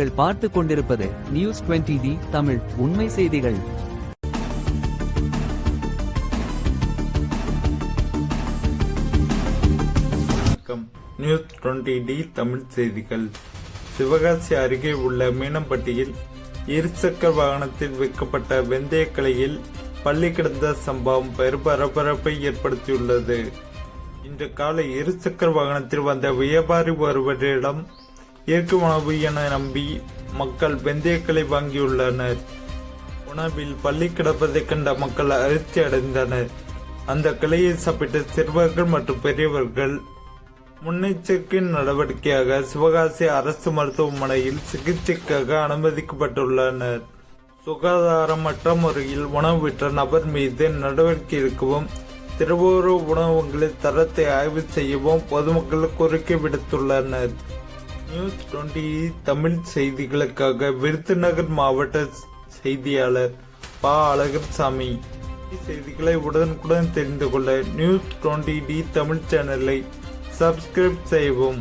நீங்கள் பார்த்து கொண்டிருப்பது நியூஸ் 20D தமிழ் உண்மை செய்திகள். நியூஸ் 20D தமிழ் செய்திகள். சிவகாசி அருகே உள்ள மீனம்பட்டியில் இருசக்கர வாகனத்தில் விற்கப்பட்ட வெந்தயக்கலையில் பள்ளி கிடந்த சம்பவம் பெரும் பரபரப்பை ஏற்படுத்தியுள்ளது. இன்று காலை இருசக்கர வாகனத்தில் வந்த வியாபாரி ஒருவரிடம் இயற்கை உணவு என நம்பி மக்கள் வெந்தயக்களை வாங்கியுள்ளனர். உணவில் பள்ளி கிடப்பதை கண்ட மக்கள் அதிர்ச்சி அடைந்தனர். அந்த கிளையை சாப்பிட்ட சிறுவர்கள் மற்றும் பெரியவர்கள் முன்னெச்சரிக்கை நடவடிக்கையாக சிவகாசி அரசு மருத்துவமனையில் சிகிச்சைக்காக அனுமதிக்கப்பட்டுள்ளனர். சுகாதாரமற்ற முறையில் உணவு விற்ற நபர் மீது நடவடிக்கை எடுக்கவும், திருவோர உணவகங்களின் தரத்தை ஆய்வு செய்யவும் பொதுமக்கள் கோரிக்கை விடுத்துள்ளனர். நியூஸ் 20 தமிழ் செய்திகளுக்காக விருதுநகர் மாவட்ட செய்தியாளர் பா. அழகர்சாமி. செய்திகளை உடனுக்குடன் தெரிந்து கொள்ள நியூஸ் 20D தமிழ் சேனலை சப்ஸ்கிரைப் செய்யவும்.